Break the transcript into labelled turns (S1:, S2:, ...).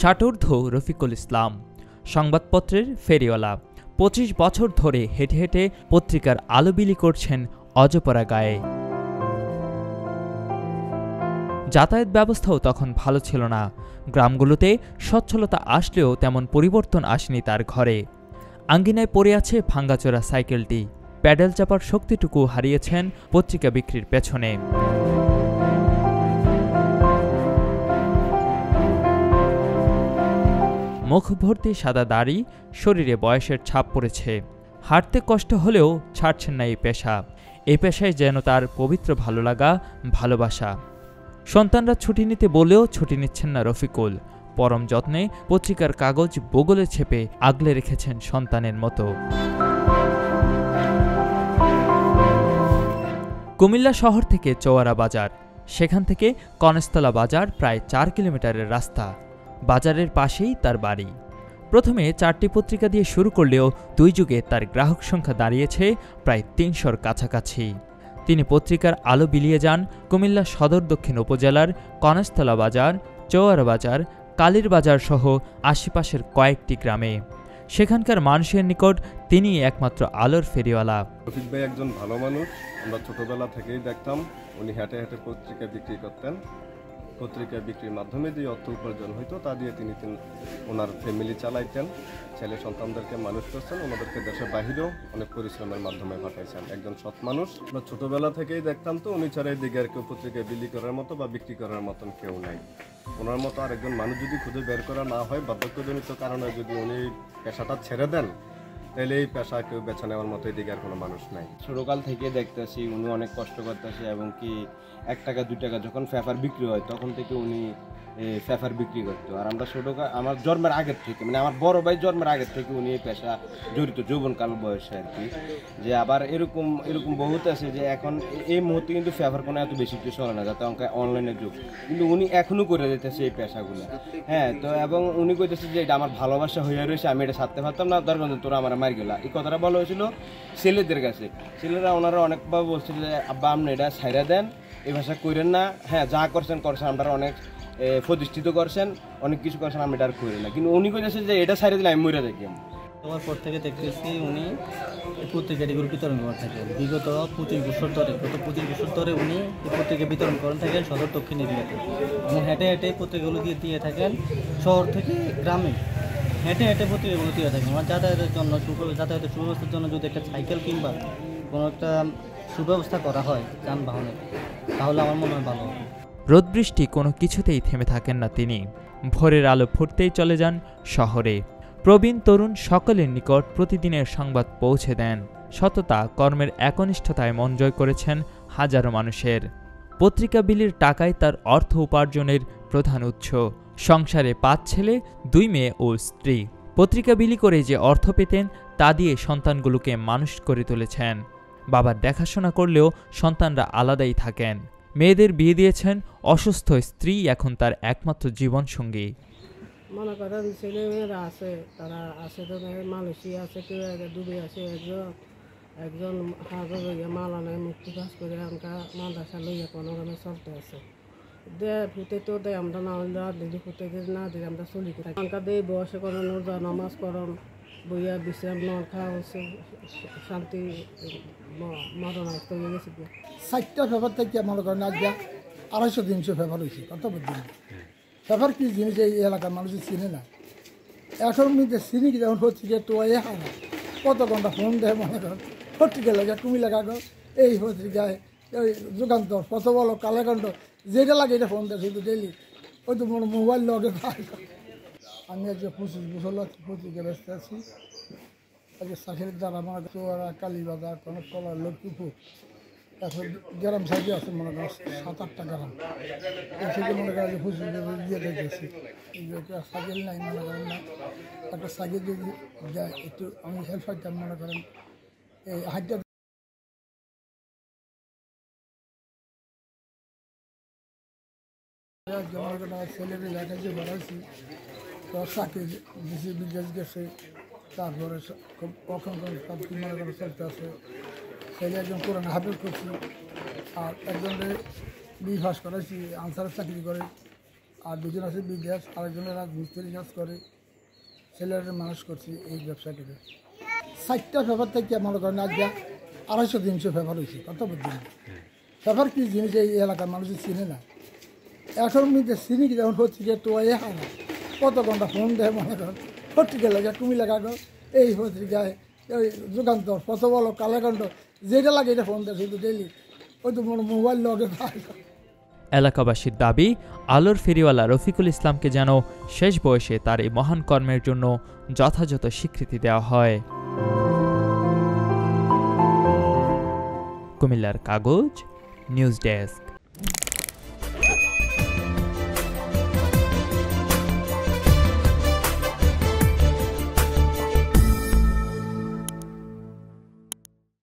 S1: ষাটোর্ধ্ব রফিকুল ইসলাম, সংবাদপত্রের ফেরিওয়ালা। ২৫ বছর ধরে হেঁটে হেঁটে পত্রিকার আলো বিলি করছেন অজপরা গায়ে। যাতায়াত ব্যবস্থাও তখন ভালো ছিল না। গ্রামগুলোতে সচ্ছলতা আসলেও তেমন পরিবর্তন আসেনি তার ঘরে। আঙ্গিনায় পড়ে আছে ভাঙ্গাচোরা সাইকেলটি। প্যাডেল চাপার শক্তিটুকু হারিয়েছেন পত্রিকা বিক্রির পেছনে। মুখ ভর্তি সাদা দাড়ি, শরীরে বয়সের ছাপ পড়েছে। হাঁটতে কষ্ট হলেও ছাড়ছেন না এই পেশা। এই পেশায় যেন তার পবিত্র ভালো লাগা, ভালোবাসা। সন্তানরা ছুটি নিতে বলেও ছুটি নিচ্ছেন না রফিকুল। পরম যত্নে পত্রিকার কাগজ বগলে ছেপে আগলে রেখেছেন সন্তানের মতো। কুমিল্লা শহর থেকে চৌয়ারা বাজার, সেখান থেকে কনেস্তলা বাজার প্রায় ৪ কিলোমিটারের রাস্তা। বাজারের পাশেই তার বাড়ি। প্রথমে ৪টি পত্রিকা দিয়ে শুরু করলেও ২ যুগে তার গ্রাহক সংখ্যা দাঁড়িয়েছে প্রায় ৩০০-র কাছাকাছি। তিনি পত্রিকার আলো বিলিয়ে যান কুমিল্লা সদর দক্ষিণ উপজেলার কনেস্তলা বাজার, চৌয়ারা বাজার, কালীর বাজার সহ আশেপাশের কয়েকটি গ্রামে। সেখানকার মানুষের নিকট তিনি একমাত্র আলোর ফেরিওয়ালা।
S2: রফিক ভাই একজন ভালো মানুষ। আমরা ছোটবেলা থেকেই দেখতাম উনি হেঁটে হেঁটে পত্রিকা বিক্রি করতেন। পত্রিকা বিক্রির মাধ্যমে যে অর্থ উপার্জন হইতো তা দিয়ে তিনি ওনার ফ্যামিলি চালাইতেন। ছেলে সন্তানদেরকে মানুষ করছেন, ওনাদেরকে দেশের বাহিরেও অনেক পরিশ্রমের মাধ্যমে পাঠাইছেন। একজন সৎ মানুষ। আমরা ছোটবেলা থেকেই দেখতাম তো উনি ছাড়া এই দিকে আর কেউ পত্রিকা বিলি করার মতো বা বিক্রি করার মতন কেউ নাই। ওনার মতো আর একজন মানুষ যদি খুঁজে বের করা না হয়, বার্ধক্যজনিত কারণে যদি উনি পেশাটা ছেড়ে দেন, তাহলে এই পেশা কেউ বেছে নেওয়ার মতো এদিকে আর কোনো মানুষ নাই।
S3: ছোটকাল থেকে দেখতেছি উনি অনেক কষ্ট করতেছে এবং কি 1 টাকা 2 টাকা যখন পেপার বিক্রি হয় তখন থেকে উনি পেপার বিক্রি করতো। আর আমরা আমার জন্মের আগের থেকে, মানে আমার বড় ভাই জন্মের আগের থেকে উনি এই পেশা জড়িত, যৌবনকাল বয়সে আর কি। যে আবার এরকম বহুত আছে যে এখন এই মুহূর্তে কিন্তু পেপার কোনো এত বেশি কিছু চলে না, যাতে অনলাইনের যুগ, কিন্তু উনি এখনো করে দিতেছে এই পেশাগুলো। হ্যাঁ, তো এবং উনি কইতেছে যে এটা আমার ভালোবাসা হয়ে রয়েছে, আমি এটা ছাড়তে পারতাম না, দরকার তোরা আমার মার গেলা। এই কথাটা বলা হয়েছিল ছেলেদের কাছে। ছেলেরা ওনারা অনেকভাবে বলছিল যে আব্বা আপনি এটা ছাইরা দেন, এই ভাষা করেন না। হ্যাঁ, যা করছেন আপনারা অনেক প্রতিষ্ঠিত করছেন, অনেক কিছু করছেন, আমি এটা আর করি না। কিন্তু উনি কইতেছে যে এটা ছাইরা দিলে আমি মরে দেখি।
S4: তোমার পর থেকে দেখতেছি উনি পত্রিকাটি বিতরণ করে থাকেন। বিগত 25 বছর ধরে উনি এই পত্রিকা বিতরণ করেন থাকেন সদর দক্ষিণ এরিয়াতে, এবং হেঁটে হেঁটে পত্রিকাগুলো দিয়ে থাকেন শহর থেকে গ্রামে। হেঁটে হেঁটে পত্রিকাগুলো দিয়ে থাকেন। আমার যাতায়াতের সুব্যবস্থার জন্য যদি একটা সাইকেল কিংবা কোনো একটা সুব্যবস্থা করা হয় যানবাহনের, তাহলে আমার মনে হয় ভালো হবে।
S1: রোদ বৃষ্টি কোনো কিছুতেই থেমে থাকেন না তিনি। ভোরের আলো ফুটতেই চলে যান শহরে। প্রবীণ তরুণ সকলের নিকট প্রতিদিনের সংবাদ পৌঁছে দেন। সততা, কর্মের একনিষ্ঠতায় মন জয় করেছেন হাজারো মানুষের। পত্রিকা বিলির টাকায় তার অর্থ উপার্জনের প্রধান উৎস। সংসারে 5 ছেলে, 2 মেয়ে ও স্ত্রী। পত্রিকা বিলি করে যে অর্থ পেতেন তা দিয়ে সন্তানগুলোকে মানুষ করে তুলেছেন। বাবার দেখাশোনা করলেও সন্তানরা আলাদাই থাকেন। মেয়েদের বিয়ে দিয়েছেন, অসুস্থ স্ত্রী এখন তার একমাত্র জীবন সঙ্গী।
S5: মনে করেন ছেলে মেয়েরা আছে, তারা আছে তো মালয়েশিয়া আছে, কেউ দুবে আছে, একজন হাজার লইয়া মালা নাই মুক্তি কাজ করে আমরা মাদ্রাসা লইয়া কোনো রকমে চলতে আছে। ফুটে তো দেয় আমরা না হলে দিদি ফুটে না দিলে আমরা চলি থাকি। আমরা দেয় বসে করেন, রোজা নামাজ করেন, বইয়া বিশ্রাম নন খাওয়া হচ্ছে, শান্তি মরণ আসতে হয়ে গেছে।
S6: 4টা পেপার থেকে মনে করেন আজ 250-300 পেপার হয়েছে। কত দিন পেপার কি জিনিস এই এলাকার মানুষ চিনে না। এখন চিনি কি যখন পত্রিকা তো কত ঘন্টা ফোন দেয়, মনে করেন পত্রিকা লাগে কুমিল্লা কাগজ, এই পত্রিকায় ওই যুগান্তর, কত বলো কালেকণ্ড, যেটা লাগে এটা ফোন দেয় শুধু ডেলি। ওই তো মোবাইল লগে পাই। আমি আজকে 25 বছর পত্রিকা ব্যস্ত আছি। আজকে চাকরির দ্বারা মনে করছে ওরা কালীবাজার, কনকতলা, লক্ষ্মীপুর, তারপর গ্রাম সাইডে আছে মনে করেন 7-8টা গ্রাম। সেটা মনে করেন 25 বছর দিয়ে দেখেছি। সাইকেল নাই মনে করেন না, একটা সাইকেল যদি যায় একটু আমি হেল্প পাইতাম মনে করেন এই হাইটটা। মনে করেন ছেলের লেখাইছে বাড়াইছি, তো চাকরি দিছি, বিদেশ গেছে, তারপরে কখন মনে করেন চলতে আছে। ছেলে একজন কোরআন হাফেজ করছি, আর একজনের বি পাস করাইছি, আনসারের চাকরি করে। আর দুজন আছে বিদেশ, আরেকজনের রাজমিস্ত্রি কাজ করে, ছেলেরা মানুষ করছি এই ব্যবসা করে। 4টা পেপার থেকে মনে করেন আজকে 250-300 পেপার হয়েছে, কত বুঝছি পেপার কি জিনিস এই এলাকার মানুষ চিনে না। এখন মিনিটে চিনি কি যখন পত্রিকা তোয়াই হারা কত ঘন্টা ফোন দেয় মনে করেন পত্রিকা লাগে কুমিল্লা কাগজ এই পত্রিকায় ওই যুগান্তর কত বলো কালেকণ্ড যেটা লাগে এটা ফোন দেয় শুধু ডেলি, ওই তো মোবাইল লগে পায়।
S1: এলাকাবাসীর দাবি, আলোর ফেরিওয়ালা রফিকুল ইসলামকে যেন শেষ বয়সে তার এই মহান কর্মের জন্য যথাযথ স্বীকৃতি দেওয়া হয়। কুমিল্লার কাগজ, নিউজ ডেস্ক।